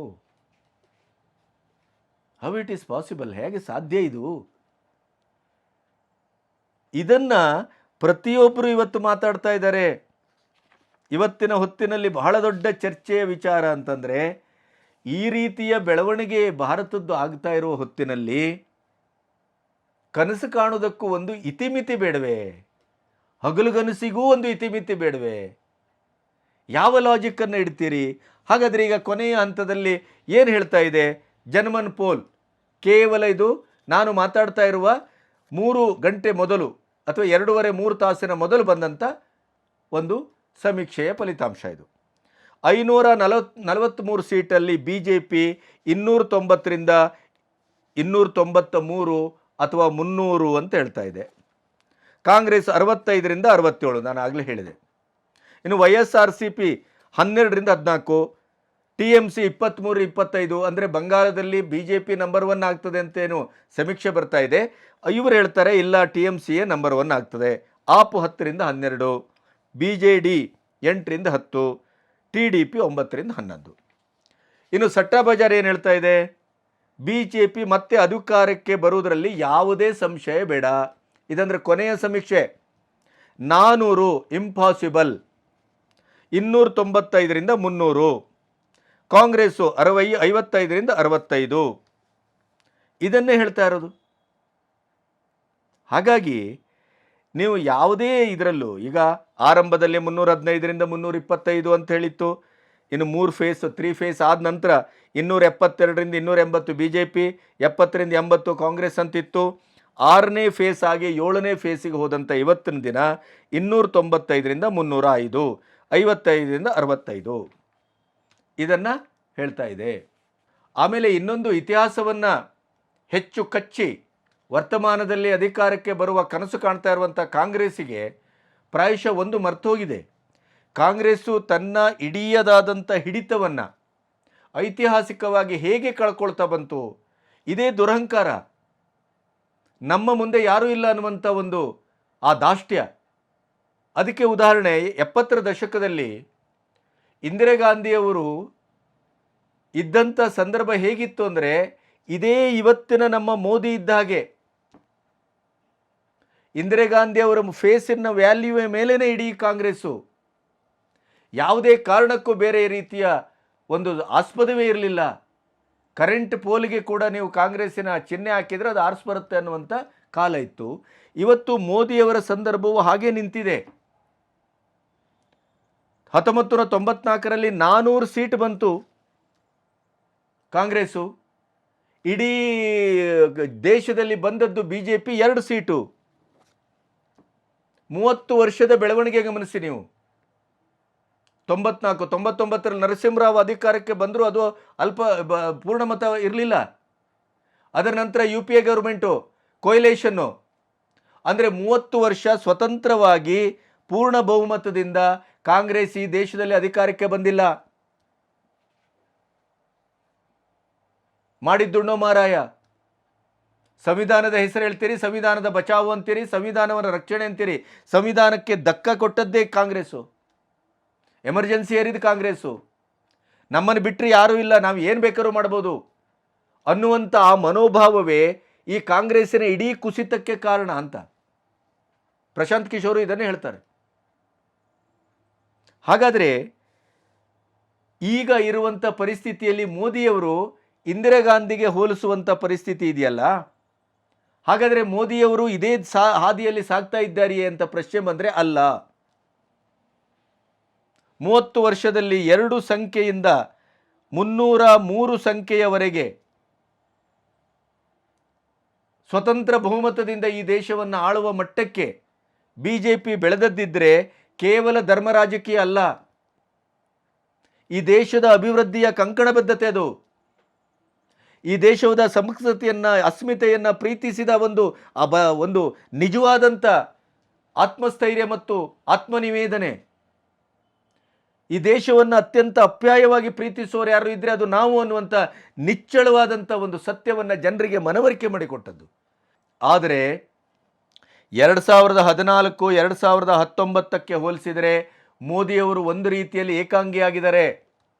How it is possible? ಹೇಗೆ ಸಾಧ್ಯ ಇದು? ಇದನ್ನು ಪ್ರತಿಯೊಬ್ಬರು ಇವತ್ತು ಮಾತಾಡ್ತಾ ಇದ್ದಾರೆ. ಇವತ್ತಿನ ಹೊತ್ತಿನಲ್ಲಿ ಬಹಳ ದೊಡ್ಡ ಚರ್ಚೆಯ ವಿಚಾರ ಅಂತಂದರೆ, ಈ ರೀತಿಯ ಬೆಳವಣಿಗೆ ಭಾರತದ್ದು ಆಗ್ತಾ ಇರುವ ಹೊತ್ತಿನಲ್ಲಿ ಕನಸು ಕಾಣುವುದಕ್ಕೂ ಒಂದು ಇತಿಮಿತಿ ಬೇಡವೇ? ಹಗಲುಗನಸಿಗೂ ಒಂದು ಇತಿಮಿತಿ ಬೇಡವೇ? ಯಾವ ಲಾಜಿಕ್ಕನ್ನು ಇಡ್ತೀರಿ? ಹಾಗಾದರೆ ಈಗ ಕೊನೆಯ ಹಂತದಲ್ಲಿ ಏನು ಹೇಳ್ತಾ ಇದೆ ಜನಮನ್ ಪೋಲ್? ಕೇವಲ ಇದು ನಾನು ಮಾತಾಡ್ತಾ ಇರುವ 3 ಗಂಟೆ ಮೊದಲು ಅಥವಾ 2.5-3 ತಾಸಿನ ಮೊದಲು ಬಂದಂಥ ಒಂದು ಸಮೀಕ್ಷೆಯ ಫಲಿತಾಂಶ ಇದು. 543 ಸೀಟಲ್ಲಿ BJP 290ರಿಂದ 293 ಅಥವಾ 300 ಅಂತ ಹೇಳ್ತಾ ಇದೆ. ಕಾಂಗ್ರೆಸ್ 65ರಿಂದ 67, ನಾನು ಆಗಲೇ ಹೇಳಿದೆ. ಇನ್ನು YSRCP 12ರಿಂದ 14, TMC 23-25, ಅಂದರೆ ಬಂಗಾಳದಲ್ಲಿ BJP ನಂಬರ್ 1 ಆಗ್ತದೆ ಅಂತೇನು ಸಮೀಕ್ಷೆ ಬರ್ತಾ ಇದೆ. ಇವರು ಹೇಳ್ತಾರೆ ಇಲ್ಲ, TMCಯೇ ನಂಬರ್ 1 ಆಗ್ತದೆ. ಆಪ್ 10ರಿಂದ 12, BJD 8ರಿಂದ 10, TDP 9ರಿಂದ 11. ಇನ್ನು ಸಟ್ಟಾ ಬಜಾರ್ ಏನು ಹೇಳ್ತಾ ಇದೆ? BJP ಮತ್ತೆ ಅಧಿಕಾರಕ್ಕೆ ಬರುವುದರಲ್ಲಿ ಯಾವುದೇ ಸಂಶಯ ಬೇಡ. ಇದಂದರೆ ಕೊನೆಯ ಸಮೀಕ್ಷೆ. 400 ಇಂಪಾಸಿಬಲ್, 295ರಿಂದ 300. ಕಾಂಗ್ರೆಸ್ಸು 55ರಿಂದ 65, ಇದನ್ನೇ ಹೇಳ್ತಾ ಇರೋದು. ಹಾಗಾಗಿ ನೀವು ಯಾವುದೇ ಇದರಲ್ಲೂ ಈಗ ಆರಂಭದಲ್ಲಿ 315ರಿಂದ 325 ಅಂತ ಹೇಳಿತ್ತು. ಇನ್ನು 3 ಫೇಸ್ ಆದ ನಂತರ 272ರಿಂದ 280 BJP, 70ರಿಂದ 80 ಕಾಂಗ್ರೆಸ್ ಅಂತಿತ್ತು. 6ನೇ ಫೇಸ್ ಆಗಿ 7ನೇ ಫೇಸಿಗೆ ಹೋದಂಥ ಇವತ್ತಿನ ದಿನ 295ರಿಂದ 305, 55ರಿಂದ 65 ಇದನ್ನು ಹೇಳ್ತಾ ಇದೆ. ಆಮೇಲೆ ಇನ್ನೊಂದು ಇತಿಹಾಸವನ್ನು ಹೆಚ್ಚು ಕಚ್ಚಿ ವರ್ತಮಾನದಲ್ಲಿ ಅಧಿಕಾರಕ್ಕೆ ಬರುವ ಕನಸು ಕಾಣ್ತಾ ಇರುವಂಥ ಕಾಂಗ್ರೆಸ್ಸಿಗೆ ಪ್ರಾಯಶಃ ಒಂದು ಮರ್ತೋಗಿದೆ. ಕಾಂಗ್ರೆಸ್ಸು ತನ್ನ ಇಡೀದಾದಂಥ ಹಿಡಿತವನ್ನು ಐತಿಹಾಸಿಕವಾಗಿ ಹೇಗೆ ಕಳ್ಕೊಳ್ತಾ ಬಂತು? ಇದೇ ದುರಹಂಕಾರ, ನಮ್ಮ ಮುಂದೆ ಯಾರೂ ಇಲ್ಲ ಅನ್ನುವಂಥ ಒಂದು ಆ ದಾಷ್ಟ್ಯ. ಅದಕ್ಕೆ ಉದಾಹರಣೆ 70ರ ದಶಕದಲ್ಲಿ ಇಂದಿರಾ ಗಾಂಧಿಯವರು ಇದ್ದಂಥ ಸಂದರ್ಭ ಹೇಗಿತ್ತು ಅಂದರೆ, ಇದೇ ಇವತ್ತಿನ ನಮ್ಮ ಮೋದಿ ಇದ್ದ ಹಾಗೆ. ಇಂದಿರಾ ಗಾಂಧಿ ಅವರ ಫೇಸಿನ ವ್ಯಾಲ್ಯೂವೇ ಮೇಲೇ ಇಡೀ ಕಾಂಗ್ರೆಸ್ಸು. ಯಾವುದೇ ಕಾರಣಕ್ಕೂ ಬೇರೆ ರೀತಿಯ ಒಂದು ಆಸ್ಪದವೇ ಇರಲಿಲ್ಲ. ಕರೆಂಟ್ ಪೋಲಿಗೆ ಕೂಡ ನೀವು ಕಾಂಗ್ರೆಸ್ಸಿನ ಚಿಹ್ನೆ ಹಾಕಿದರೆ ಅದು ಆರಿಸಿ ಬರುತ್ತೆ ಅನ್ನುವಂಥ ಕಾಲ ಇತ್ತು. ಇವತ್ತು ಮೋದಿಯವರ ಸಂದರ್ಭವು ಹಾಗೆ ನಿಂತಿದೆ. 1994ರಲ್ಲಿ 400 ಸೀಟ್ ಬಂತು ಕಾಂಗ್ರೆಸ್ಸು. ಇಡೀ ದೇಶದಲ್ಲಿ ಬಂದದ್ದು BJP 2 ಸೀಟು. 30 ವರ್ಷದ ಬೆಳವಣಿಗೆ ಗಮನಿಸಿ ನೀವು. 99ರಲ್ಲಿ ನರಸಿಂಹರಾವ್ ಅಧಿಕಾರಕ್ಕೆ ಬಂದರೂ ಅದು ಪೂರ್ಣ ಮತ ಇರಲಿಲ್ಲ. ಅದರ ನಂತರ UPA ಗೌರ್ಮೆಂಟು, ಕೊಯ್ಲೇಷನ್ನು, ಅಂದರೆ 30 ವರ್ಷ ಸ್ವತಂತ್ರವಾಗಿ ಪೂರ್ಣ ಬಹುಮತದಿಂದ ಕಾಂಗ್ರೆಸ್ ಈ ದೇಶದಲ್ಲಿ ಅಧಿಕಾರಕ್ಕೆ ಬಂದಿಲ್ಲ. ಮಾಡಿದ್ದುಣ್ಣೋ ಮಾರಾಯ. ಸಂವಿಧಾನದ ಹೆಸರು ಹೇಳ್ತೀರಿ, ಸಂವಿಧಾನದ ಬಚಾವು ಅಂತೀರಿ, ಸಂವಿಧಾನವನ್ನು ರಕ್ಷಣೆ ಅಂತೀರಿ. ಸಂವಿಧಾನಕ್ಕೆ ಧಕ್ಕ ಕೊಟ್ಟದ್ದೇ ಕಾಂಗ್ರೆಸ್ಸು. ಎಮರ್ಜೆನ್ಸಿ ಏರಿದ ಕಾಂಗ್ರೆಸ್ಸು. ನಮ್ಮನ್ನು ಬಿಟ್ಟರೆ ಯಾರೂ ಇಲ್ಲ, ನಾವು ಏನು ಬೇಕಾದ್ರೂ ಮಾಡ್ಬೋದು ಅನ್ನುವಂಥ ಆ ಮನೋಭಾವವೇ ಈ ಕಾಂಗ್ರೆಸ್ಸಿನ ಇಡೀ ಕುಸಿತಕ್ಕೆ ಕಾರಣ ಅಂತ ಪ್ರಶಾಂತ್ ಕಿಶೋರ್ ಇದನ್ನೇ ಹೇಳ್ತಾರೆ. ಹಾಗಾದರೆ ಈಗ ಇರುವಂಥ ಪರಿಸ್ಥಿತಿಯಲ್ಲಿ ಮೋದಿಯವರು ಇಂದಿರಾ ಗಾಂಧಿಗೆ ಹೋಲಿಸುವಂಥ ಪರಿಸ್ಥಿತಿ ಇದೆಯಲ್ಲ, ಹಾಗಾದರೆ ಮೋದಿಯವರು ಇದೇ ಹಾದಿಯಲ್ಲಿ ಸಾಗ್ತಾ ಇದ್ದಾರೆಯೇ ಅಂತ ಪ್ರಶ್ನೆ ಬಂದರೆ ಅಲ್ಲ. 30 ವರ್ಷದಲ್ಲಿ 2 ಸಂಖ್ಯೆಯಿಂದ 303 ಸಂಖ್ಯೆಯವರೆಗೆ ಸ್ವತಂತ್ರ ಬಹುಮತದಿಂದ ಈ ದೇಶವನ್ನು ಆಳುವ ಮಟ್ಟಕ್ಕೆ BJP ಬೆಳೆದದ್ದಿದ್ದರೆ ಕೇವಲ ಧರ್ಮ ರಾಜಕೀಯ ಅಲ್ಲ, ಈ ದೇಶದ ಅಭಿವೃದ್ಧಿಯ ಕಂಕಣಬದ್ಧತೆ ಅದು. ಈ ದೇಶದ ಸಂಸ್ಕೃತಿಯನ್ನು, ಅಸ್ಮಿತೆಯನ್ನು ಪ್ರೀತಿಸಿದ ಒಂದು ನಿಜವಾದಂಥ ಆತ್ಮಸ್ಥೈರ್ಯ ಮತ್ತು ಆತ್ಮನಿವೇದನೆ. ಈ ದೇಶವನ್ನು ಅತ್ಯಂತ ಅಪ್ಯಾಯವಾಗಿ ಪ್ರೀತಿಸುವವರು ಯಾರು ಇದ್ದರೆ ಅದು ನಾವು ಅನ್ನುವಂಥ ನಿಚ್ಚಳವಾದಂಥ ಒಂದು ಸತ್ಯವನ್ನು ಜನರಿಗೆ ಮನವರಿಕೆ ಮಾಡಿಕೊಟ್ಟದ್ದು. ಆದರೆ 2014 2019ಕ್ಕೆ ಹೋಲಿಸಿದರೆ ಮೋದಿಯವರು ಒಂದು ರೀತಿಯಲ್ಲಿ ಏಕಾಂಗಿಯಾಗಿದ್ದಾರೆ.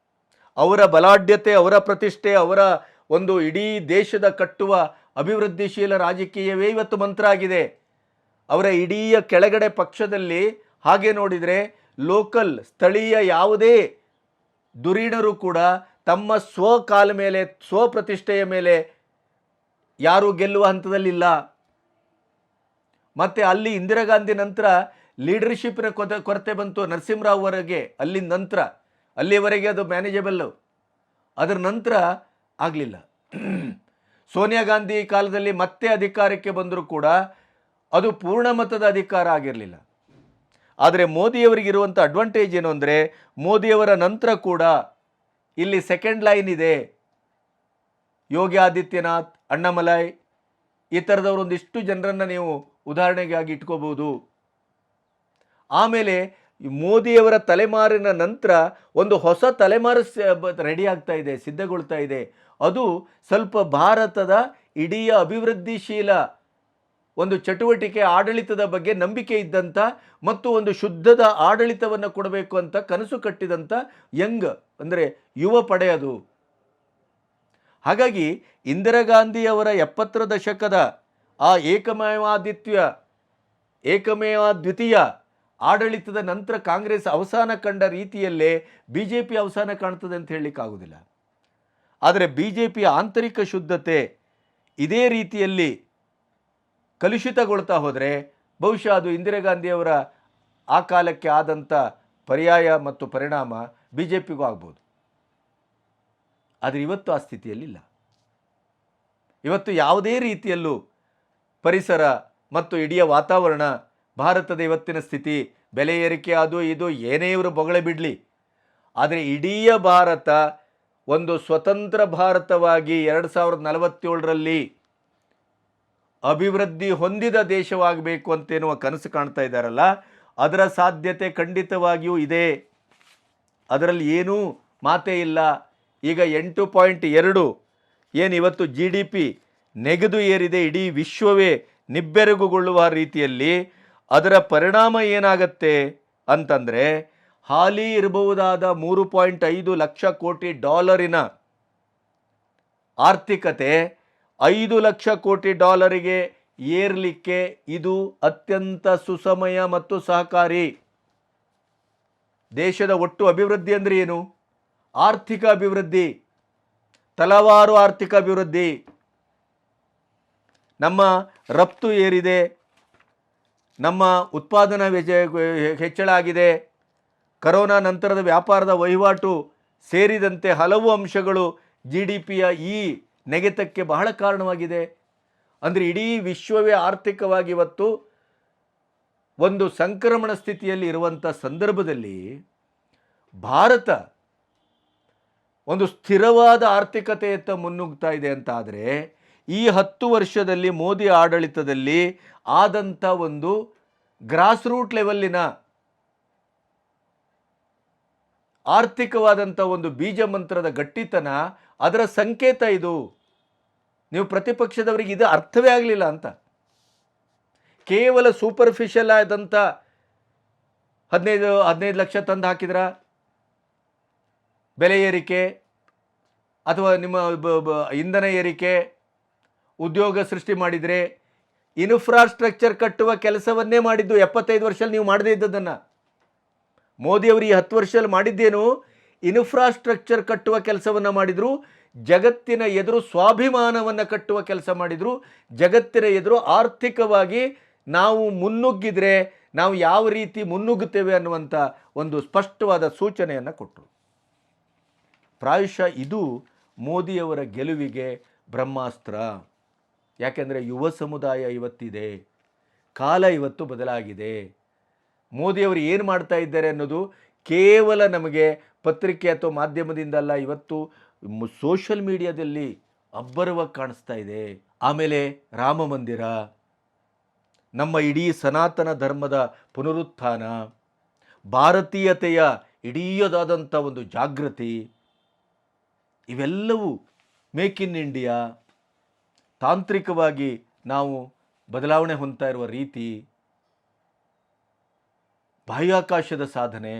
ಅವರ ಬಲಾಢ್ಯತೆ, ಅವರ ಪ್ರತಿಷ್ಠೆ, ಅವರ ಒಂದು ಇಡೀ ದೇಶದ ಕಟ್ಟುವ ಅಭಿವೃದ್ಧಿಶೀಲ ರಾಜಕೀಯವೇ ಇವತ್ತು ಮಂತ್ರ ಆಗಿದೆ. ಅವರ ಇಡೀ ಕೆಳಗಡೆ ಪಕ್ಷದಲ್ಲಿ ಹಾಗೆ ನೋಡಿದರೆ ಲೋಕಲ್ ಸ್ಥಳೀಯ ಯಾವುದೇ ಧುರೀಣರು ಕೂಡ ತಮ್ಮ ಸ್ವಕಾಲ ಮೇಲೆ, ಸ್ವಪ್ರತಿಷ್ಠೆಯ ಮೇಲೆ ಯಾರೂ ಗೆಲ್ಲುವ ಹಂತದಲ್ಲಿಲ್ಲ. ಮತ್ತು ಅಲ್ಲಿ ಇಂದಿರಾ ಗಾಂಧಿ ನಂತರ ಲೀಡರ್ಶಿಪ್ನ ಕೊರತೆ ಬಂತು. ನರಸಿಂಹರಾವ್ ವರೆಗೆ ಅಲ್ಲಿನ ನಂತರ, ಅಲ್ಲಿವರೆಗೆ ಅದು ಮ್ಯಾನೇಜಬಲ್ಲು, ಅದರ ನಂತರ ಆಗಲಿಲ್ಲ. ಸೋನಿಯಾ ಗಾಂಧಿ ಕಾಲದಲ್ಲಿ ಮತ್ತೆ ಅಧಿಕಾರಕ್ಕೆ ಬಂದರೂ ಕೂಡ ಅದು ಪೂರ್ಣ ಮತದ ಅಧಿಕಾರ ಆಗಿರಲಿಲ್ಲ. ಆದರೆ ಮೋದಿಯವರಿಗಿರುವಂಥ ಅಡ್ವಾಂಟೇಜ್ ಏನು ಅಂದರೆ, ಮೋದಿಯವರ ನಂತರ ಕೂಡ ಇಲ್ಲಿ ಸೆಕೆಂಡ್ ಲೈನ್ ಇದೆ. ಯೋಗಿ ಆದಿತ್ಯನಾಥ್, ಅಣ್ಣಾಮಲೈ, ಈ ಥರದವರು ಒಂದಿಷ್ಟು ಜನರನ್ನು ನೀವು ಉದಾಹರಣೆಗಾಗಿ ಇಟ್ಕೋಬಹುದು. ಆಮೇಲೆ ಮೋದಿಯವರ ತಲೆಮಾರಿನ ನಂತರ ಒಂದು ಹೊಸ ತಲೆಮಾರು ರೆಡಿ ಆಗ್ತಾ ಇದೆ, ಸಿದ್ಧಗೊಳ್ತಾ ಇದೆ. ಅದು ಸ್ವಲ್ಪ ಭಾರತದ ಇಡೀ ಅಭಿವೃದ್ಧಿಶೀಲ ಒಂದು ಚಟುವಟಿಕೆ, ಆಡಳಿತದ ಬಗ್ಗೆ ನಂಬಿಕೆ ಇದ್ದಂಥ ಮತ್ತು ಒಂದು ಶುದ್ಧದ ಆಡಳಿತವನ್ನು ಕೊಡಬೇಕು ಅಂತ ಕನಸು ಕಟ್ಟಿದಂಥ ಅಂದರೆ ಯುವ ಪಡೆ ಅದು. ಹಾಗಾಗಿ ಇಂದಿರಾ ಗಾಂಧಿಯವರ 70ರ ದಶಕದ ಆ ಏಕಮೇವಾದ್ವಿತೀಯ ಆಡಳಿತದ ನಂತರ ಕಾಂಗ್ರೆಸ್ ಅವಸಾನ ಕಂಡ ರೀತಿಯಲ್ಲೇ BJP ಅವಸಾನ ಕಾಣ್ತದೆ ಅಂತ ಹೇಳಲಿಕ್ಕಾಗೋದಿಲ್ಲ. ಆದರೆ BJPಯ ಆಂತರಿಕ ಶುದ್ಧತೆ ಇದೇ ರೀತಿಯಲ್ಲಿ ಕಲುಷಿತಗೊಳ್ತಾ ಹೋದರೆ ಬಹುಶಃ ಅದು ಇಂದಿರಾ ಗಾಂಧಿಯವರ ಆ ಕಾಲಕ್ಕೆ ಆದಂಥ ಪರ್ಯಾಯ ಮತ್ತು ಪರಿಣಾಮ BJPಗೂ ಆಗ್ಬೋದು. ಆದರೆ ಇವತ್ತು ಆ ಸ್ಥಿತಿಯಲ್ಲಿಲ್ಲ. ಇವತ್ತು ಯಾವುದೇ ರೀತಿಯಲ್ಲೂ ಪರಿಸರ ಮತ್ತು ಇಡೀ ವಾತಾವರಣ, ಭಾರತದ ಇವತ್ತಿನ ಸ್ಥಿತಿ, ಬೆಲೆ ಏರಿಕೆ, ಅದು ಇದು ಏನೇ ಇವರು ಬೊಗಳೆ ಬಿಡಲಿ, ಆದರೆ ಇಡೀ ಭಾರತ ಒಂದು ಸ್ವತಂತ್ರ ಭಾರತವಾಗಿ 2047ರಲ್ಲಿ ಅಭಿವೃದ್ಧಿ ಹೊಂದಿದ ದೇಶವಾಗಬೇಕು ಅಂತೇನುವ ಕನಸು ಕಾಣ್ತಾ ಇದ್ದಾರಲ್ಲ, ಅದರ ಸಾಧ್ಯತೆ ಖಂಡಿತವಾಗಿಯೂ ಇದೆ. ಅದರಲ್ಲಿ ಏನೂ ಮಾತೇ ಇಲ್ಲ. ಈಗ 8.2 ಏನು ಇವತ್ತು GDP ನೆಗೆದು ಏರಿದೆ, ಇಡೀ ವಿಶ್ವವೇ ನಿಬ್ಬೆರಗುಗೊಳ್ಳುವ ರೀತಿಯಲ್ಲಿ. ಅದರ ಪರಿಣಾಮ ಏನಾಗತ್ತೆ ಅಂತಂದರೆ, ಹಾಲಿ ಇರಬಹುದಾದ $3.5 ಲಕ್ಷ ಕೋಟಿ ಆರ್ಥಿಕತೆ $5 ಲಕ್ಷ ಕೋಟಿ ಏರ್ಲಿಕ್ಕೆ ಇದು ಅತ್ಯಂತ ಸುಸಮಯ ಮತ್ತು ಸಹಕಾರಿ. ದೇಶದ ಒಟ್ಟು ಅಭಿವೃದ್ಧಿ ಅಂದರೆ ಏನು? ಆರ್ಥಿಕ ಅಭಿವೃದ್ಧಿ, ತಲವಾರು ಆರ್ಥಿಕ ಅಭಿವೃದ್ಧಿ. ನಮ್ಮ ರಫ್ತು ಏರಿದೆ, ನಮ್ಮ ಉತ್ಪಾದನಾ ಹೆಚ್ಚಳ ಆಗಿದೆ, ಕರೋನಾ ನಂತರದ ವ್ಯಾಪಾರದ ವಹಿವಾಟು ಸೇರಿದಂತೆ ಹಲವು ಅಂಶಗಳು GDPಯ ಈ ನೆಗೆತಕ್ಕೆ ಬಹಳ ಕಾರಣವಾಗಿದೆ. ಅಂದರೆ ಇಡೀ ವಿಶ್ವವೇ ಆರ್ಥಿಕವಾಗಿ ಇವತ್ತು ಒಂದು ಸಂಕ್ರಮಣ ಸ್ಥಿತಿಯಲ್ಲಿ ಇರುವಂಥ ಸಂದರ್ಭದಲ್ಲಿ ಭಾರತ ಒಂದು ಸ್ಥಿರವಾದ ಆರ್ಥಿಕತೆಯತ್ತ ಮುನ್ನುಗ್ತಾ ಇದೆ ಅಂತ ಆದರೆ, ಈ 10 ವರ್ಷದಲ್ಲಿ ಮೋದಿ ಆಡಳಿತದಲ್ಲಿ ಆದಂಥ ಒಂದು ಗ್ರಾಸ್ ರೂಟ್ ಲೆವೆಲ್ಲಿನ ಆರ್ಥಿಕವಾದಂಥ ಒಂದು ಬೀಜ ಮಂತ್ರದ ಗಟ್ಟಿತನ, ಅದರ ಸಂಕೇತ ಇದು. ನೀವು ಪ್ರತಿಪಕ್ಷದವರಿಗೆ ಇದು ಅರ್ಥವೇ ಆಗಲಿಲ್ಲ ಅಂತ. ಕೇವಲ ಸೂಪರ್ಫಿಷಿಯಲ್ ಆದಂಥ 15 ಲಕ್ಷ ತಂದು ಹಾಕಿದ್ರ ಬೆಲೆ ಏರಿಕೆ, ಅಥವಾ ನಿಮ್ಮ ಇಂಧನ ಏರಿಕೆ, ಉದ್ಯೋಗ ಸೃಷ್ಟಿ ಮಾಡಿದರೆ, ಇನ್ಫ್ರಾಸ್ಟ್ರಕ್ಚರ್ ಕಟ್ಟುವ ಕೆಲಸವನ್ನೇ ಮಾಡಿದ್ದು 75 ವರ್ಷದಲ್ಲಿ ನೀವು ಮಾಡದೇ ಇದ್ದದನ್ನು. ಮೋದಿಯವರು ಈ 10 ವರ್ಷದಲ್ಲಿ ಮಾಡಿದ್ದೇನು? ಇನ್ಫ್ರಾಸ್ಟ್ರಕ್ಚರ್ ಕಟ್ಟುವ ಕೆಲಸವನ್ನು ಮಾಡಿದರು. ಜಗತ್ತಿನ ಎದುರು ಸ್ವಾಭಿಮಾನವನ್ನು ಕಟ್ಟುವ ಕೆಲಸ ಮಾಡಿದರು. ಜಗತ್ತಿನ ಎದುರು ಆರ್ಥಿಕವಾಗಿ ನಾವು ಮುನ್ನುಗ್ಗಿದರೆ ನಾವು ಯಾವ ರೀತಿ ಮುನ್ನುಗ್ಗುತ್ತೇವೆ ಅನ್ನುವಂಥ ಒಂದು ಸ್ಪಷ್ಟವಾದ ಸೂಚನೆಯನ್ನು ಕೊಟ್ಟರು. ಪ್ರಾಯಶಃ ಇದು ಮೋದಿಯವರ ಗೆಲುವಿಗೆ ಬ್ರಹ್ಮಾಸ್ತ್ರ. ಯಾಕೆಂದರೆ ಯುವ ಸಮುದಾಯ ಇವತ್ತಿದೆ, ಕಾಲ ಇವತ್ತು ಬದಲಾಗಿದೆ. ಮೋದಿಯವರು ಏನು ಮಾಡ್ತಾ ಇದ್ದಾರೆ ಅನ್ನೋದು ಕೇವಲ ನಮಗೆ ಪತ್ರಿಕೆ ಅಥವಾ ಮಾಧ್ಯಮದಿಂದ ಅಲ್ಲ, ಇವತ್ತು ಸೋಷಿಯಲ್ ಮೀಡಿಯಾದಲ್ಲಿ ಅಬ್ಬರವಾಗಿ ಕಾಣಿಸ್ತಾ ಇದೆ. ಆಮೇಲೆ ರಾಮ ಮಂದಿರ, ನಮ್ಮ ಇಡೀ ಸನಾತನ ಧರ್ಮದ ಪುನರುತ್ಥಾನ, ಭಾರತೀಯತೆಯ ಇಡೀದಾದಂಥ ಒಂದು ಜಾಗೃತಿ, ಇವೆಲ್ಲವೂ ಮೇಕ್ ಇನ್ ಇಂಡಿಯಾ, ತಾಂತ್ರಿಕವಾಗಿ ನಾವು ಬದಲಾವಣೆ ಹೊಂದ್ತಾ ಇರುವ ರೀತಿ, ಬಾಹ್ಯಾಕಾಶದ ಸಾಧನೆ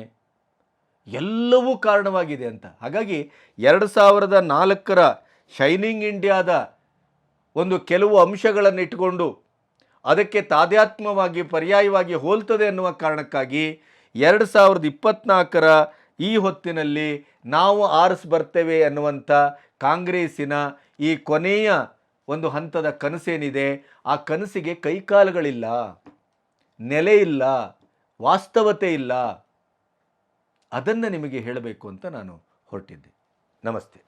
ಎಲ್ಲವೂ ಕಾರಣವಾಗಿದೆ ಅಂತ. ಹಾಗಾಗಿ 2004ರ ಶೈನಿಂಗ್ ಇಂಡಿಯಾದ ಒಂದು ಕೆಲವು ಅಂಶಗಳನ್ನು ಇಟ್ಟುಕೊಂಡು ಅದಕ್ಕೆ ತಾದಾತ್ಮ್ಯವಾಗಿ ಪರ್ಯಾಯವಾಗಿ ಹೋಲ್ತದೆ ಅನ್ನುವ ಕಾರಣಕ್ಕಾಗಿ 2024ರ ಈ ಹೊತ್ತಿನಲ್ಲಿ ನಾವು ಬರ್ತೇವೆ ಅನ್ನುವಂಥ ಕಾಂಗ್ರೆಸ್ಸಿನ ಈ ಕೊನೆಯ ಒಂದು ಹಂತದ ಕನಸೇನಿದೆ, ಆ ಕನಸಿಗೆ ಕೈಕಾಲುಗಳಿಲ್ಲ, ನೆಲೆ ಇಲ್ಲ, ವಾಸ್ತವತೆ ಇಲ್ಲ. ಅದನ್ನು ನಿಮಗೆ ಹೇಳಬೇಕು ಅಂತ ನಾನು ಹೊರಟಿದ್ದೆ. ನಮಸ್ತೆ.